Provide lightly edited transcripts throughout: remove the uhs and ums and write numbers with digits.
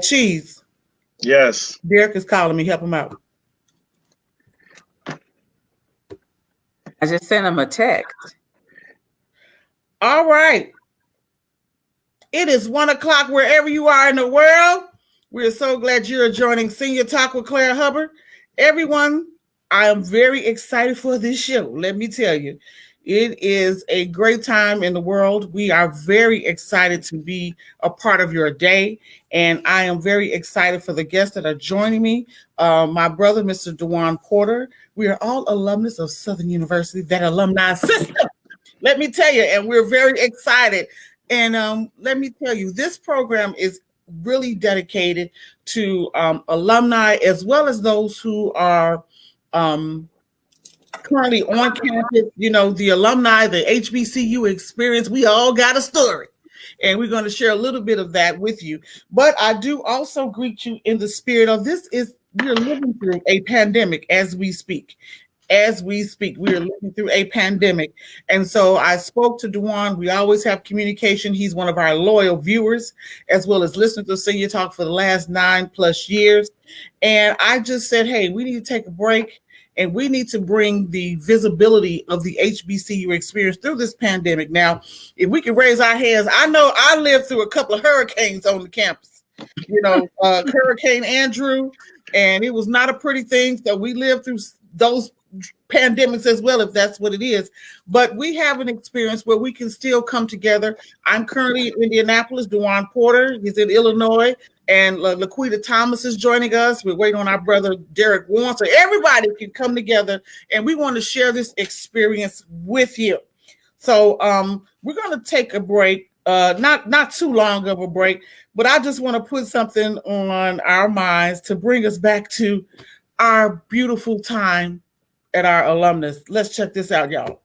Cheese. Yes. Derek is calling me. Help him out. I just sent him a text. All right. It is 1:00 wherever you are in the world. We're so glad you're joining Senior Talk with Claire Hubbard. Everyone, I am very excited for this show. Let me tell you, it is a great time in the world. We are very excited to be a part of your day. And I am very excited for the guests that are joining me. My brother, Mr. DeJuan Porter. We are all alumnus of Southern University, that alumni system. Let me tell you, and we're very excited. And let me tell you, this program is really dedicated to alumni as well as those who are currently on campus. You know, the alumni, the HBCU experience, we all got a story. And we're going to share a little bit of that with you. But I do also greet you in the spirit of we're living through a pandemic as we speak. As we speak, we are living through a pandemic. And so I spoke to DeJuan. We always have communication. He's one of our loyal viewers, as well as listening to Senior Talk for the last 9+ years. And I just said, hey, we need to take a break, and we need to bring the visibility of the HBCU experience through this pandemic. Now, if we can raise our hands, I know I lived through a couple of hurricanes on the campus. You know, Hurricane Andrew, and it was not a pretty thing. So we lived through those pandemics as well, if that's what it is. But we have an experience where we can still come together. I'm currently in Indianapolis. DeJuan Porter, he's in Illinois, and Laquita Thomas is joining us. We're waiting on our brother Derek Warren. So everybody can come together, and we want to share this experience with you. So we're going to take a break. Not too long of a break, but I just want to put something on our minds to bring us back to our beautiful time at our alumnus. Let's check this out, y'all.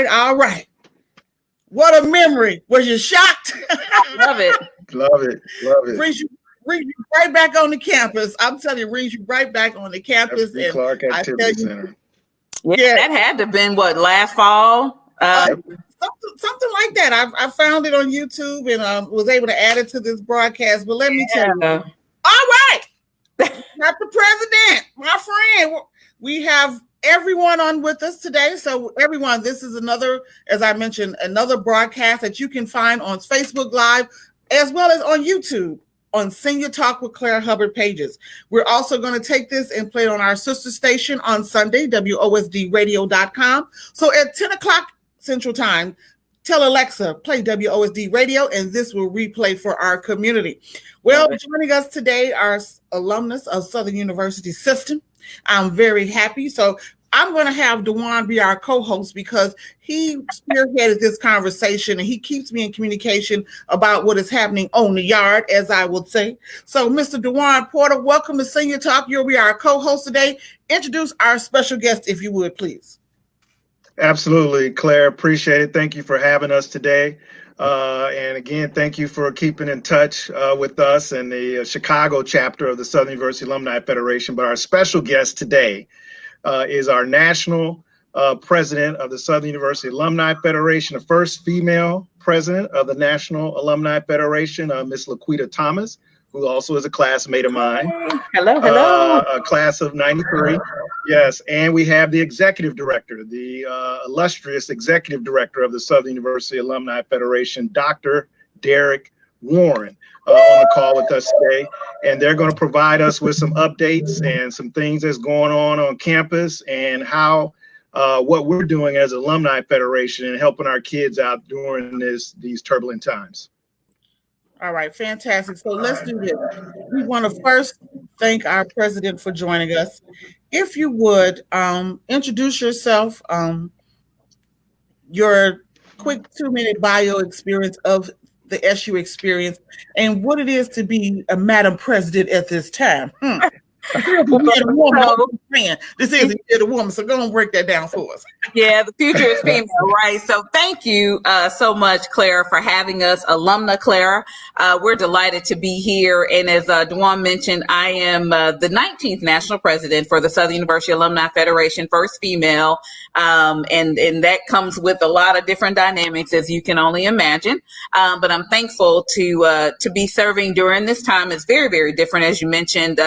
All right. What a memory. Was you shocked? Love it. Love it. Brings you right back on the campus. I'm telling you, brings you right back on the campus. And Clark Activity Center. Yeah, that had to have been what, last fall? Something like that. I found it on YouTube and was able to add it to this broadcast. But let me tell you. All right. Not the president, my friend. We have everyone on with us today. So everyone, this is another, as I mentioned, another broadcast that you can find on Facebook Live as well as on YouTube on Senior Talk with Claire Hubbard pages. We're also going to take this and play it on our sister station on Sunday, WOSDradio.com. So at 10 o'clock Central Time, tell Alexa, play WOSD radio, and this will replay for our community. Well, joining us today are alumnus of Southern University System. I'm very happy. So I'm going to have Dewan be our co-host because he spearheaded this conversation and he keeps me in communication about what is happening on the yard, as I would say. So, Mr. Dewan Porter, welcome to Senior Talk. You'll be our co-host today. Introduce our special guest, if you would, please. Absolutely, Claire. Appreciate it. Thank you for having us today. And again, thank you for keeping in touch with us and the Chicago chapter of the Southern University Alumni Federation. But our special guest today is our national president of the Southern University Alumni Federation, the first female president of the National Alumni Federation, Ms. Laquita Thomas, who also is a classmate of mine. Hello. A class of 93. Yes, and we have the executive director, the illustrious executive director of the Southern University Alumni Federation, Dr. Derek Warren, on the call with us today. And they're going to provide us with some updates and some things that's going on campus and how what we're doing as Alumni Federation and helping our kids out during these turbulent times. All right, fantastic. So let's do this. We want to first thank our president for joining us. If you would, introduce yourself, your quick 2-minute bio experience of the SU experience, and what it is to be a Madam President at this time. This is a woman, so go and break that down for us. Yeah, the future is female, right? So thank you so much, Clara, for having us. Alumna Clara, we're delighted to be here. And as Dewan mentioned, I am the 19th national president for the Southern University Alumni Federation, first female. And that comes with a lot of different dynamics, as you can only imagine. But I'm thankful to be serving during this time. It's very, very different, as you mentioned.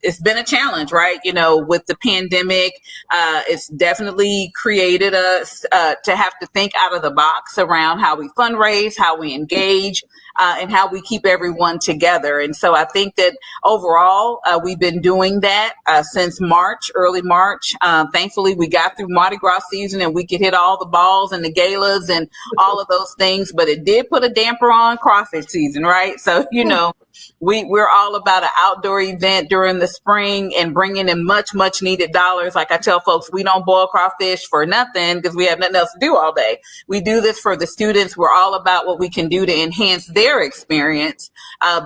It's been a challenge, right? You know, with the pandemic, it's definitely created us to have to think out of the box around how we fundraise, how we engage, and how we keep everyone together. And so I think that overall, we've been doing that since March, early March. Thankfully, we got through Mardi Gras season and we could hit all the balls and the galas and all of those things, but it did put a damper on crawfish season, right? So, you know, we're all about an outdoor event during the spring and bringing in much, much needed dollars. Like I tell folks, we don't boil crawfish for nothing because we have nothing else to do all day. We do this for the students. We're all about what we can do to enhance their experience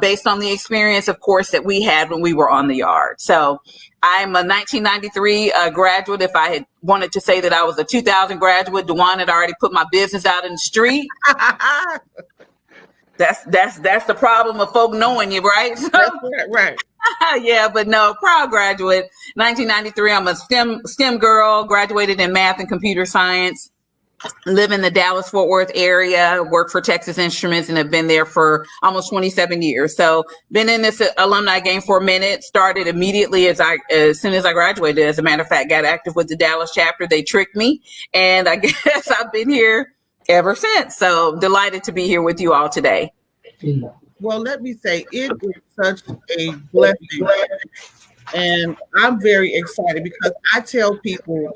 based on the experience, of course, that we had when we were on the yard. So I'm a 1993 graduate. If I had wanted to say that I was a 2000 graduate, Dewan had already put my business out in the street. That's the problem of folk knowing you, right? So, right. Yeah, but no, proud graduate. 1993, I'm a STEM girl, graduated in math and computer science, live in the Dallas-Fort Worth area, work for Texas Instruments, and have been there for almost 27 years. So been in this alumni game for a minute, started immediately as soon as I graduated. As a matter of fact, got active with the Dallas chapter. They tricked me, and I guess I've been here ever since. So delighted to be here with you all today. Well, let me say it is such a blessing. And I'm very excited because I tell people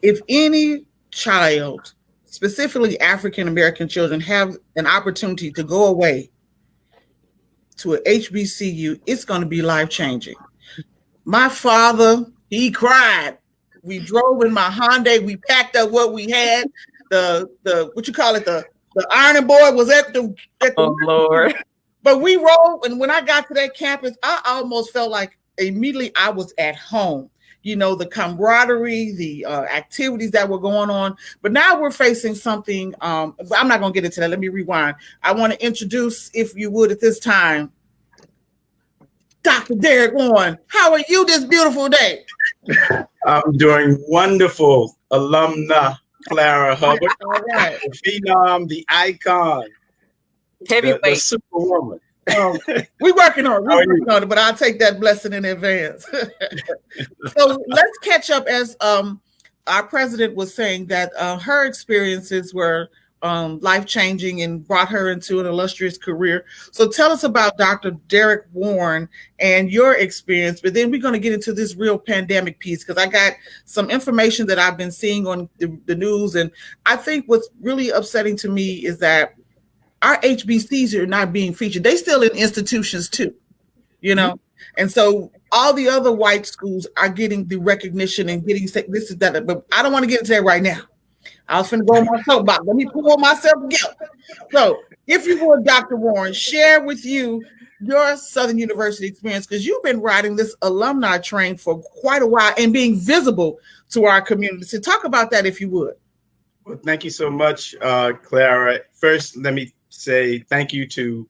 if any child, specifically African-American children, have an opportunity to go away to an HBCU, it's going to be life-changing. My father, he cried. We drove in my Hyundai. We packed up what we had. The what you call it, the ironing board was at the oh Lord. But we rolled, and when I got to that campus, I almost felt like immediately I was at home. You know, the camaraderie, the activities that were going on. But now we're facing something. I'm not going to get into that. Let me rewind. I want to introduce, if you would, at this time, Dr. Derek Warren. How are you this beautiful day? I'm doing wonderful, alumna Clara Hubbard, All right. the phenom, the icon, the superwoman. We're working on it, but I'll take that blessing in advance. So let's catch up as our president was saying that her experiences were life-changing and brought her into an illustrious career. So tell us about Dr. Derek Warren and your experience, but then we're going to get into this real pandemic piece, because I got some information that I've been seeing on the news, and I think what's really upsetting to me is that our HBCs are not being featured. They still in institutions too, you know? Mm-hmm. And so all the other white schools are getting the recognition and getting this is that, but I don't want to get into that right now. I was finna go on my soapbox. Let me pull myself together. So, if you would, Dr. Warren, share with you your Southern University experience, because you've been riding this alumni train for quite a while and being visible to our community. So, talk about that, if you would. Well, thank you so much, Clara. First, let me say thank you to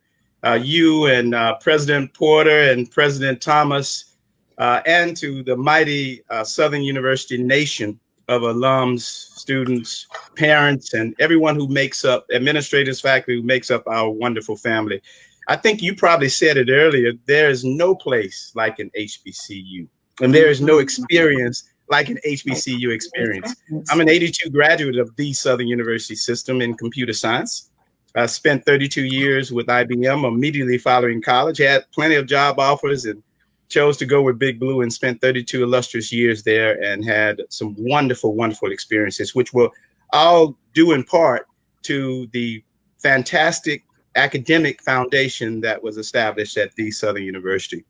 you and President Porter and President Thomas, and to the mighty Southern University nation of alums, students, parents, and everyone who makes up, administrators, faculty, who makes up our wonderful family. I think you probably said it earlier, there is no place like an HBCU, and there is no experience like an HBCU experience. I'm an 82 graduate of the Southern University system in computer science. I spent 32 years with IBM immediately following college, had plenty of job offers, and chose to go with Big Blue and spent 32 illustrious years there and had some wonderful, wonderful experiences, which were all due in part to the fantastic academic foundation that was established at the Southern University.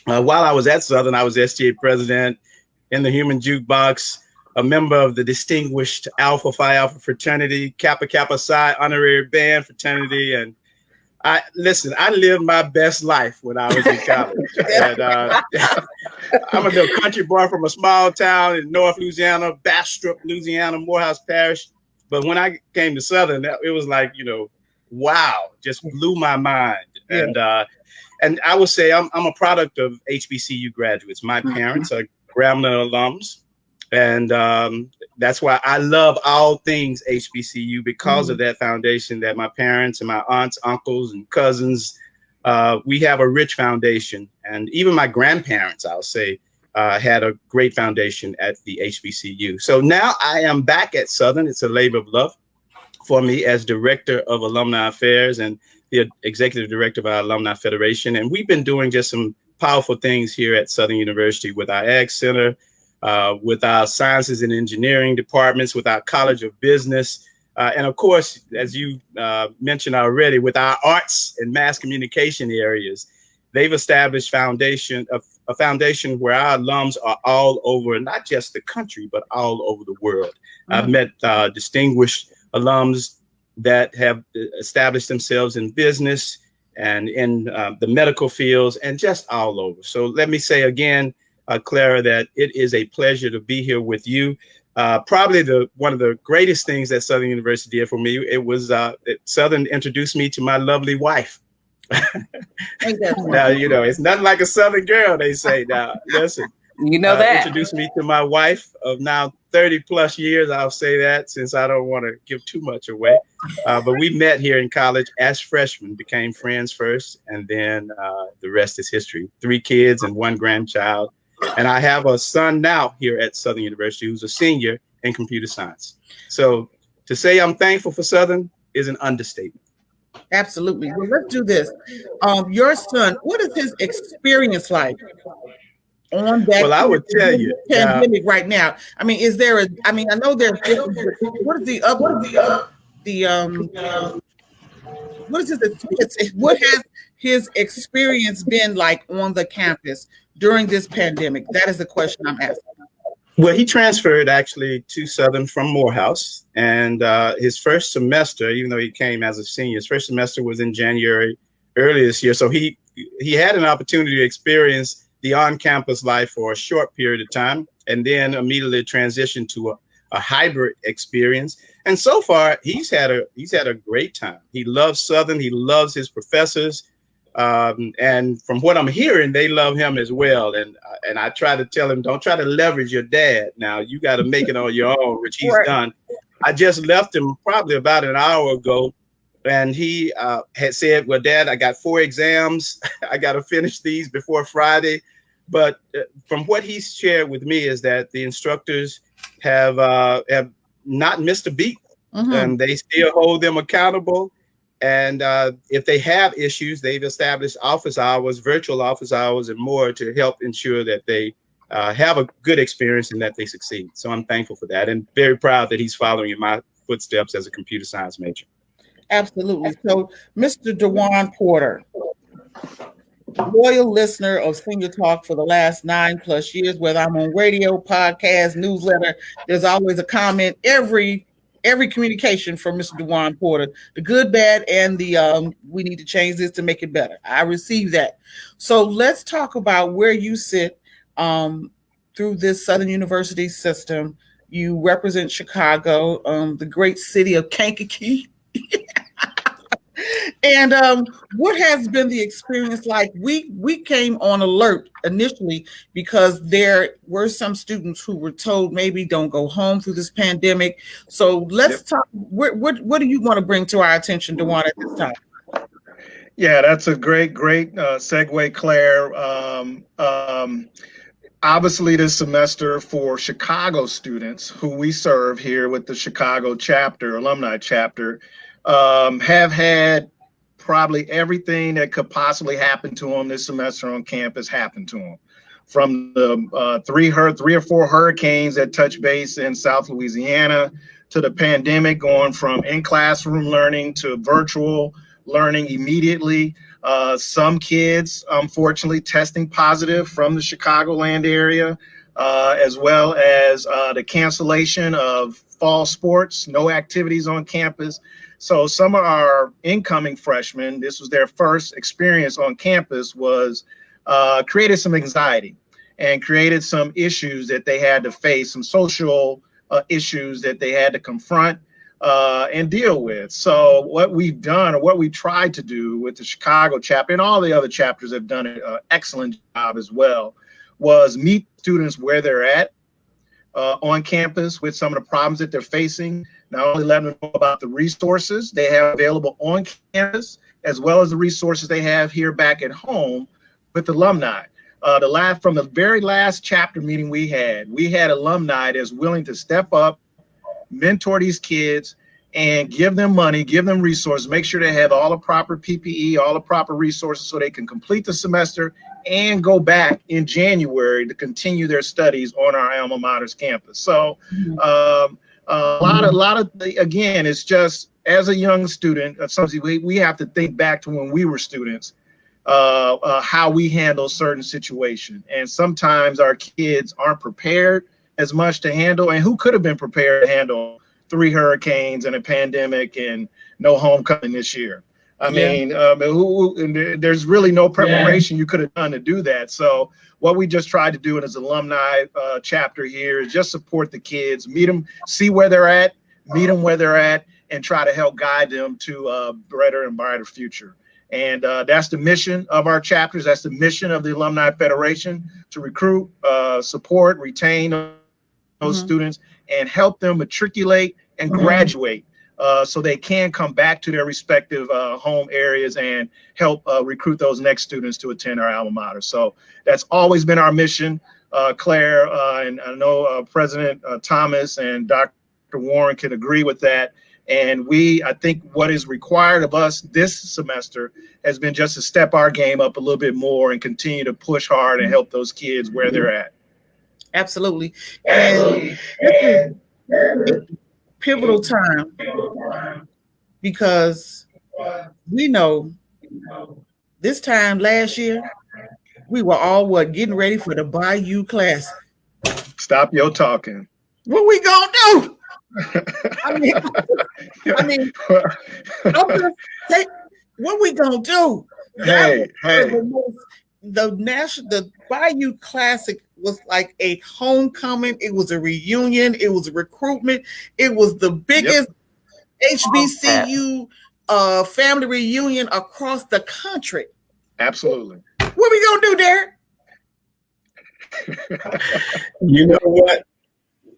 While I was at Southern, I was STA president, in the Human Jukebox, a member of the distinguished Alpha Phi Alpha fraternity, Kappa Kappa Psi honorary band fraternity, and I lived my best life when I was in college. And, I'm a country boy from a small town in North Louisiana, Bastrop, Louisiana, Morehouse Parish. But when I came to Southern, it was like, wow, just blew my mind. Yeah. And I would say I'm a product of HBCU graduates. My parents are Grambling alums. And that's why I love all things HBCU, because of that foundation that my parents and my aunts, uncles, and cousins, we have a rich foundation. And even my grandparents, I'll say, had a great foundation at the HBCU. So now I am back at Southern. It's a labor of love for me as director of alumni affairs and the executive director of our alumni federation. And we've been doing just some powerful things here at Southern University with our Ag Center, with our sciences and engineering departments, with our College of Business, and of course, as you mentioned already, with our arts and mass communication areas. They've established a foundation where our alums are all over, not just the country, but all over the world. I've met distinguished alums that have established themselves in business and in the medical fields and just all over. So let me say again, Clara, that it is a pleasure to be here with you. Probably one of the greatest things that Southern University did for me, it was Southern introduced me to my lovely wife. Now, it's nothing like a Southern girl, they say. Now, listen, that introduced me to my wife of now 30 plus years. I'll say that since I don't want to give too much away. But we met here in college as freshmen, became friends first, and then the rest is history. 3 kids and 1 grandchild. And I have a son now here at Southern University who's a senior in computer science. So to say I'm thankful for Southern is an understatement. Absolutely. Well, let's do this. Your son, what is his experience like on that? What is his experience been like on the campus during this pandemic? That is the question I'm asking. Well, he transferred actually to Southern from Morehouse, and his first semester, even though he came as a senior, his first semester was in January earlier this year. So he had an opportunity to experience the on-campus life for a short period of time, and then immediately transitioned to a hybrid experience. And so far, he's had a great time. He loves Southern. He loves his professors. And from what I'm hearing, they love him as well. And I try to tell him, don't try to leverage your dad. Now you got to make it on your own, which he's done. I just left him probably about an hour ago, and he had said, well, Dad, I got 4 exams. I got to finish these before Friday. But from what he's shared with me is that the instructors have not missed a beat. and they still hold them accountable. And if they have issues, they've established office hours, virtual office hours, and more to help ensure that they have a good experience and that they succeed. So I'm thankful for that and very proud that he's following in my footsteps as a computer science major. Absolutely. So, Mr. DeJuan Porter, loyal listener of Senior Talk for the last 9+ years, whether I'm on radio, podcast, newsletter, there's always a comment every communication from Mr. DeJuan Porter, the good, bad, and the we need to change this to make it better. I receive that. So let's talk about where you sit through this Southern University system. You represent Chicago, the great city of Kankakee. And what has been the experience like? We came on alert initially because there were some students who were told maybe don't go home through this pandemic. So let's talk. What do you want to bring to our attention, DeJuan, at this time? Yeah, that's a great segue, Claire. Obviously, this semester for Chicago students who we serve here with the Chicago chapter, alumni chapter, have had probably everything that could possibly happen to them this semester on campus happen to them. From the three or four hurricanes that touched base in South Louisiana, to the pandemic, going from in-classroom learning to virtual learning immediately. Some kids, unfortunately, testing positive from the Chicagoland area, as well as the cancellation of fall sports, no activities on campus. So some of our incoming freshmen, this was their first experience on campus, was created some anxiety and created some issues that they had to face, some social issues that they had to confront and deal with. So what we've done, or what we tried to do with the Chicago chapter, and all the other chapters have done an excellent job as well, was meet students where they're at on campus with some of the problems that they're facing. Not only let them know about the resources they have available on campus, as well as the resources they have here back at home with alumni. From the very last chapter meeting we had alumni that's willing to step up, mentor these kids, and give them money, give them resources, make sure they have all the proper PPE, all the proper resources so they can complete the semester and go back in January to continue their studies on our alma mater's campus. So a lot of again, it's just, as a young student, we have to think back to when we were students, how we handle certain situations. And sometimes our kids aren't prepared as much to handle, and who could have been prepared to handle 3 hurricanes and a pandemic and no homecoming this year? I mean, there's really no preparation you could have done to do that. So what we just tried to do in this alumni chapter here is just support the kids, meet them, see where they're at, meet them where they're at, and try to help guide them to a better and brighter future. And that's the mission of our chapters. That's the mission of the Alumni Federation, to recruit, support, retain those students, and help them matriculate and graduate so they can come back to their respective home areas and help recruit those next students to attend our alma mater. So that's always been our mission, Claire, and I know President Thomas and Dr. Warren can agree with that. And I think what is required of us this semester has been just to step our game up a little bit more and continue to push hard and help those kids where they're at. Absolutely. And this is a pivotal time because we know this time last year, we were all getting ready for the Bayou Classic. Stop your talking. What we gonna do? I mean, what we gonna do? Hey. The Bayou Classic was like a homecoming. It was a reunion. It was a recruitment. It was the biggest HBCU family reunion across the country. Absolutely. What we gonna do, Derek? You know what?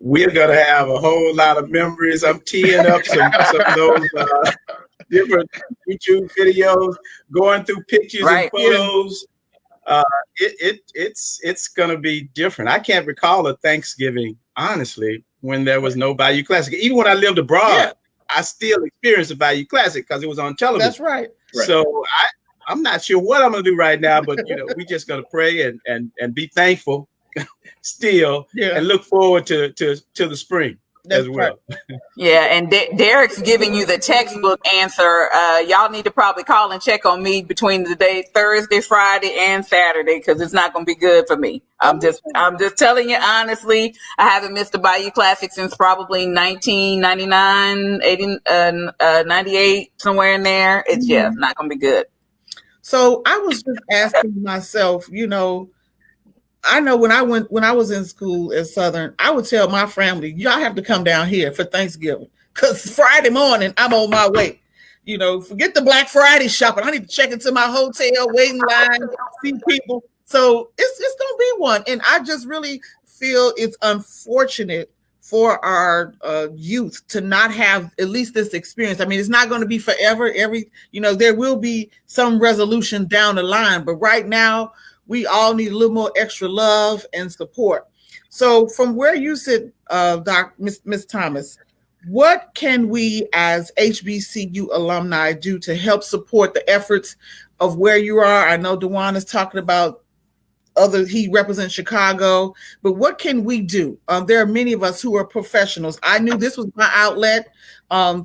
We're going to have a whole lot of memories. I'm teeing up some of those different YouTube videos, going through pictures and photos. It's going to be different. I can't recall a Thanksgiving, honestly, when there was no Bayou Classic. Even when I lived abroad, I still experienced the Value Classic because it was on television. That's right. So I'm not sure what I'm gonna do right now, but we're just gonna pray and be thankful still, and look forward to the spring as well. Yeah, and Derek's giving you the textbook answer. Y'all need to probably call and check on me between the day Thursday, Friday, and Saturday, because it's not going to be good for me. I'm just telling you honestly. I haven't missed a Bayou Classic since probably 1999, 98, somewhere in there. It's not going to be good. So I was just asking myself, I know when I was in school at Southern, I would tell my family, y'all have to come down here for Thanksgiving, because Friday morning I'm on my way. Forget the Black Friday shopping. I need to check into my hotel, waiting line, see people. So it's gonna be one, and I just really feel it's unfortunate for our youth to not have at least this experience. I mean, it's not going to be forever. There will be some resolution down the line, but right now, we all need a little more extra love and support. So from where you sit, Miss Thomas, what can we as HBCU alumni do to help support the efforts of where you are? I know DeJuan is talking about he represents Chicago, but what can we do? There are many of us who are professionals. I knew this was my outlet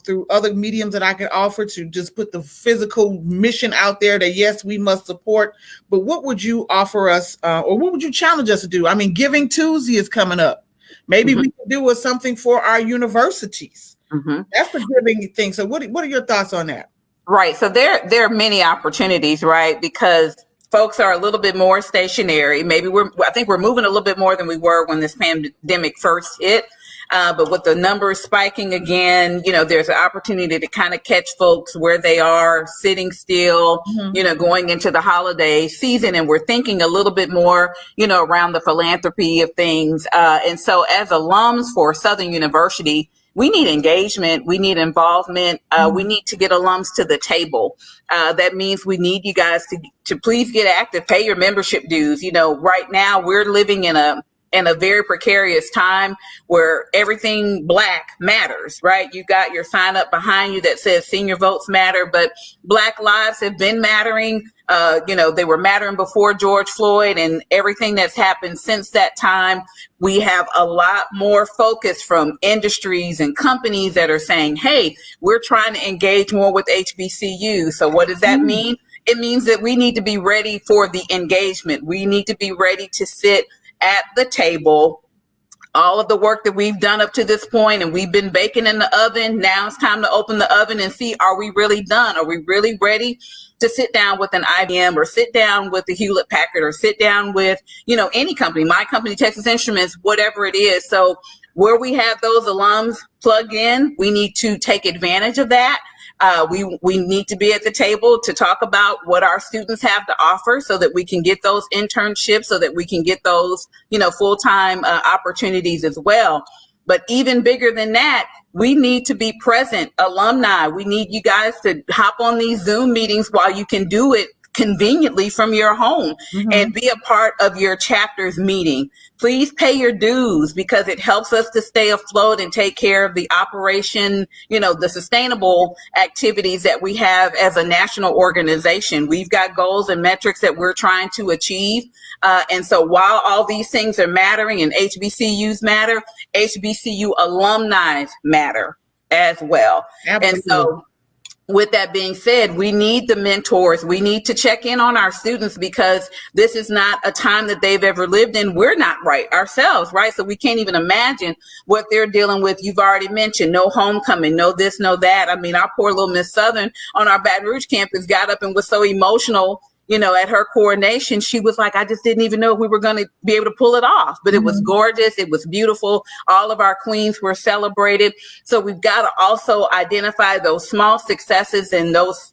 through other mediums that I could offer to just put the physical mission out there that, yes, we must support. But what would you offer us, or what would you challenge us to do? I mean, Giving Tuesday is coming up. Maybe we can do something for our universities. That's the giving thing. So what are your thoughts on that? Right. So there are many opportunities, right? Because folks are a little bit more stationary. I think we're moving a little bit more than we were when this pandemic first hit. But with the numbers spiking again, there's an opportunity to kind of catch folks where they are sitting still, going into the holiday season. And we're thinking a little bit more, around the philanthropy of things. And so as alums for Southern University, we need engagement. We need involvement. We need to get alums to the table. That means we need you guys to please get active, pay your membership dues. Right now we're living in a very precarious time where everything Black matters, right? You got your sign up behind you that says senior votes matter, but Black lives have been mattering. They were mattering before George Floyd, and everything that's happened since that time. We have a lot more focus from industries and companies that are saying, hey, we're trying to engage more with HBCU. So what does that mean? It means that we need to be ready for the engagement. We need to be ready to sit at the table. All of the work that we've done up to this point, and we've been baking in the oven. Now it's time to open the oven and see, are we really done? Are we really ready to sit down with an IBM, or sit down with the Hewlett Packard, or sit down with, any company, my company, Texas Instruments, whatever it is. So where we have those alums plug in, we need to take advantage of that. We need to be at the table to talk about what our students have to offer, so that we can get those internships, so that we can get those, full-time opportunities as well. But even bigger than that, we need to be present. Alumni, we need you guys to hop on these Zoom meetings while you can do it conveniently from your home, and be a part of your chapter's meeting. Please pay your dues, because it helps us to stay afloat and take care of the operation, the sustainable activities that we have as a national organization. We've got goals and metrics that we're trying to achieve. And so while all these things are mattering and HBCUs matter, HBCU alumni matter as well. Absolutely. And so with that being said, we need the mentors. We need to check in on our students, because this is not a time that they've ever lived in. We're not right ourselves, right? So we can't even imagine what they're dealing with. You've already mentioned no homecoming, no this, no that. I mean, our poor little Miss Southern on our Baton Rouge campus got up and was so emotional, at her coronation. She was like, I just didn't even know if we were going to be able to pull it off. But it was gorgeous. It was beautiful. All of our queens were celebrated. So we've got to also identify those small successes and those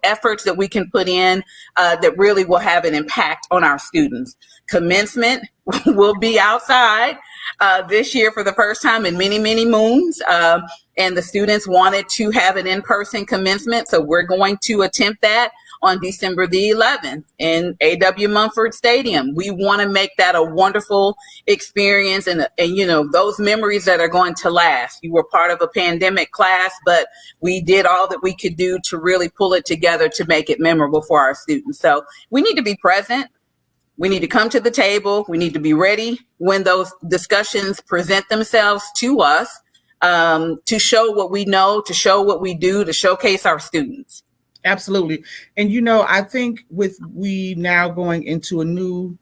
efforts that we can put in that really will have an impact on our students. Commencement will be outside. this year for the first time in many, many moons. And the students wanted to have an in-person commencement. So we're going to attempt that on December the 11th in A.W. Mumford Stadium. We want to make that a wonderful experience and, you know, those memories that are going to last. You were part of a pandemic class, but we did all that we could do to really pull it together to make it memorable for our students. So we need to be present. We need to come to the table. We need to be ready when those discussions present themselves to us, to show what we know, to show what we do, to showcase our students. Absolutely. And, you know, I think with we now going into a new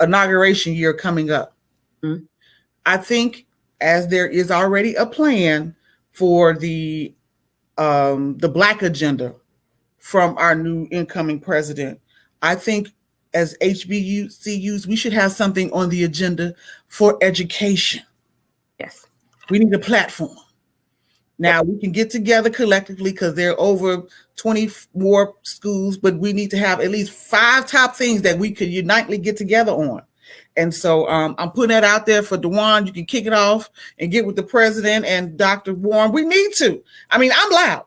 inauguration year coming up, I think as there is already a plan for the Black agenda from our new incoming president, I think as HBCUs, we should have something on the agenda for education. Yes. We need a platform. Now we can get together collectively because there are over 20 more schools, but we need to have at least 5 top things that we could unitely get together on. And so I'm putting that out there for DeJuan. You can kick it off and get with the president and Dr. Warren. We need to. I mean, I'm loud.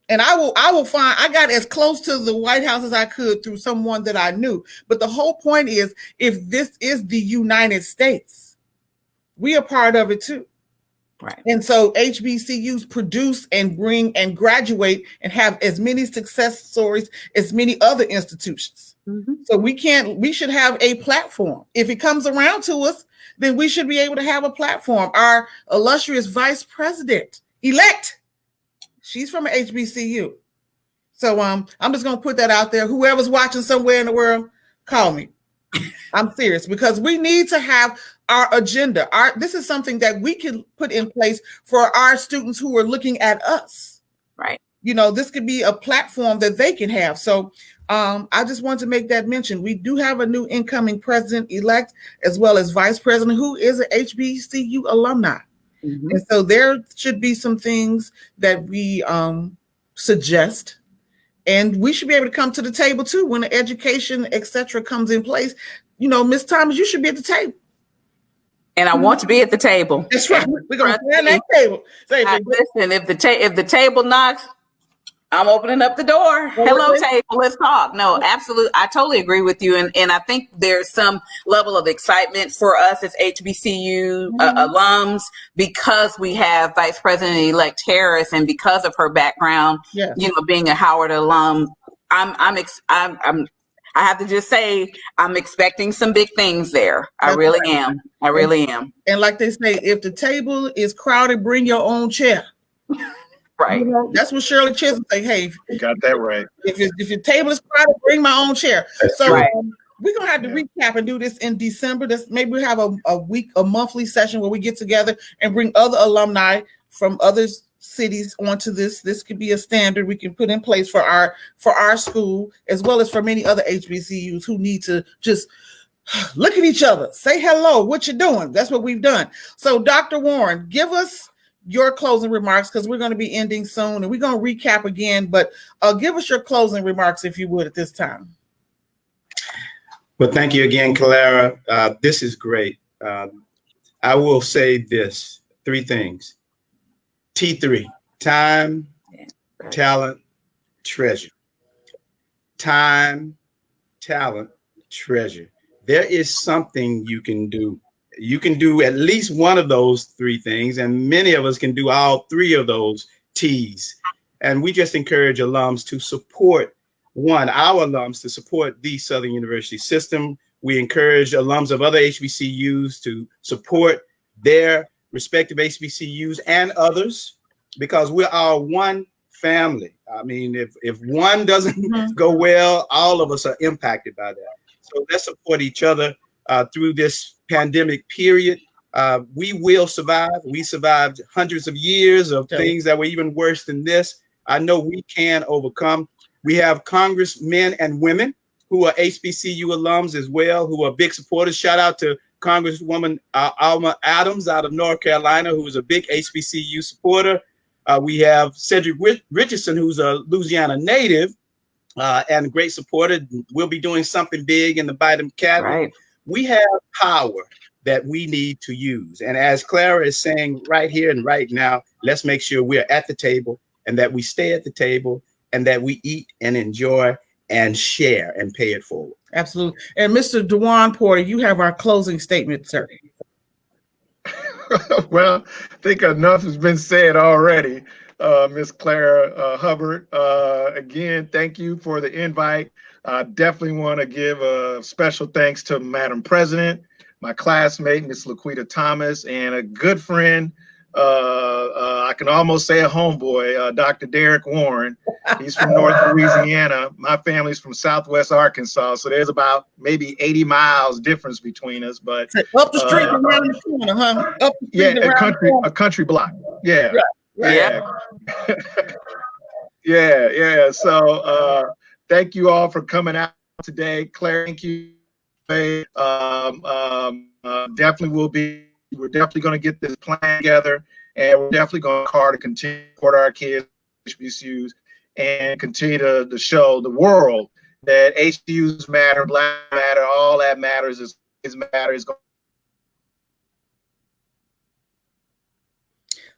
And I will find, I got as close to the White House as I could through someone that I knew. But the whole point is, if this is the United States, we are part of it too. Right. And so HBCUs produce and bring and graduate and have as many success stories as many other institutions. Mm-hmm. So we should have a platform. If it comes around to us, then we should be able to have a platform. Our illustrious vice president elect, she's from an HBCU. So I'm just going to put that out there. Whoever's watching somewhere in the world, call me. I'm serious, because we need to have our agenda. This is something that we can put in place for our students who are looking at us. Right. You know, this could be a platform that they can have. So I just want to make that mention. We do have a new incoming president-elect as well as vice president who is an HBCU alumni. Mm-hmm. And so there should be some things that we suggest. And we should be able to come to the table too when the education, et cetera, comes in place. You know, Ms. Thomas, you should be at the table. And I want to be at the table. That's right. We're going to stand at that table. Listen, if the table knocks, I'm opening up the door. Hello, table. Let's talk. No, absolutely. I totally agree with you. And I think there's some level of excitement for us as HBCU alums because we have Vice President-elect Harris, and because of her background, you know, being a Howard alum, I have to just say, I'm expecting some big things there. I really am. I really am. And like they say, if the table is crowded, bring your own chair. Right. You know, that's what Shirley Chisholm say. Hey, you got that right. If your table is crowded, bring my own chair. That's so right. We're gonna have to recap and do this in December. Maybe we have a monthly session where we get together and bring other alumni from other cities onto this. This could be a standard we can put in place for our school, as well as for many other HBCUs who need to just look at each other, say hello, what you doing? That's what we've done. So Dr. Warren, give us your closing remarks, because we're going to be ending soon and we're going to recap again, but give us your closing remarks if you would at this time. Well, thank you again, Clara. This is great. I will say this, 3 things. T3, time, talent, treasure. Time, talent, treasure. There is something you can do. You can do at least one of those 3 things, and many of us can do all 3 of those T's. And we just encourage alums to support our alums to support the Southern University system. We encourage alums of other HBCUs to support their respective HBCUs and others, because we're all one family. I mean, if one doesn't go well, all of us are impacted by that. So let's support each other through this pandemic period. We will survive. We survived hundreds of years of things that were even worse than this. I know we can overcome. We have congressmen and women who are HBCU alums as well, who are big supporters. Shout out to Congresswoman Alma Adams out of North Carolina, who is a big HBCU supporter. We have Cedric Richardson, who's a Louisiana native and a great supporter. We'll be doing something big in the Biden cabinet. Right. we have power that we need to use. And as Clara is saying right here and right now, let's make sure we're at the table and that we stay at the table and that we eat and enjoy and share and pay it forward. Absolutely. And Mr. Dewan Porter, you have our closing statement, sir. Well, I think enough has been said already. Miss Clara Hubbard, again, thank you for the invite. I definitely want to give a special thanks to Madam President, my classmate, Miss Laquita Thomas, and a good friend, I can almost say a homeboy, Dr. Derek Warren. He's from North Louisiana. My family's from Southwest Arkansas, so there's about maybe 80 miles difference between us. But up the street and around the corner, huh? Up the street yeah, a country block. Yeah, right. Yeah. So thank you all for coming out today. Claire, thank you. Definitely we're definitely going to get this plan together, and we're definitely going to hard to continue to support our kids, HBCUs, and continue to show the world that HBCUs matter, Black matter, all that matters is matters.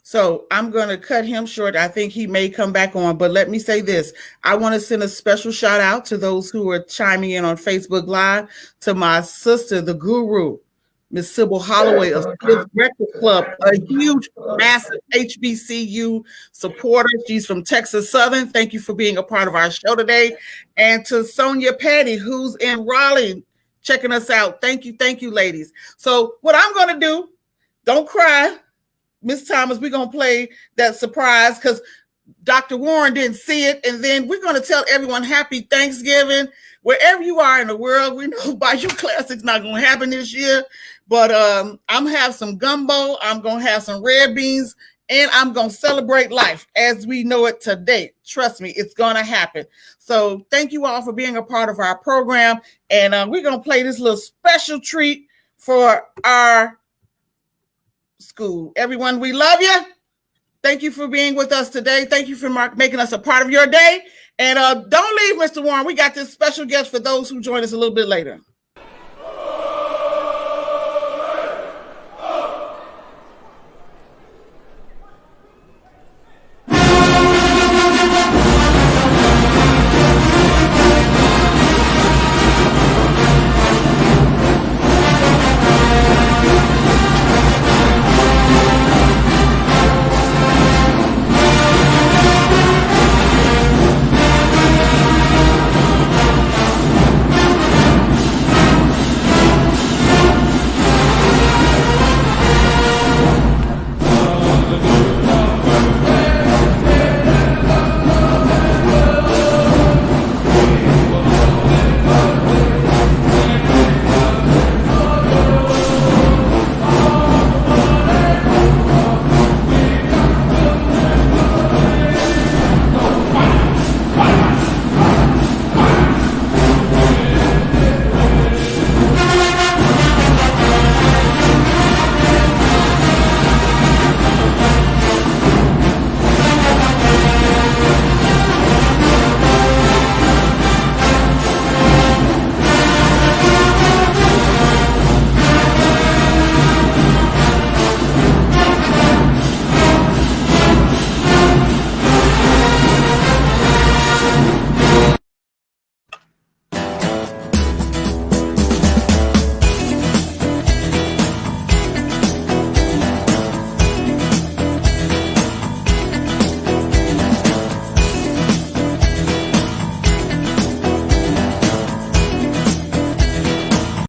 So I'm going to cut him short. I think he may come back on, but let me say this. I want to send a special shout out to those who are chiming in on Facebook Live, to my sister, the guru, Miss Sybil Holloway of Kids Breakfast Club, a huge, massive HBCU supporter. She's from Texas Southern. Thank you for being a part of our show today. And to Sonia Petty, who's in Raleigh, checking us out. Thank you, ladies. So what I'm going to do, don't cry, Miss Thomas, we're going to play that surprise because Dr. Warren didn't see it. And then we're going to tell everyone happy Thanksgiving. Wherever you are in the world, we know Bayou Classic's not going to happen this year. But I'm going to have some gumbo. I'm going to have some red beans. And I'm going to celebrate life as we know it today. Trust me, it's going to happen. So thank you all for being a part of our program. And we're going to play this little special treat for our school. Everyone, we love you. Thank you for being with us today. Thank you for making us a part of your day. And don't leave, Mr. Warren. We got this special guest for those who join us a little bit later.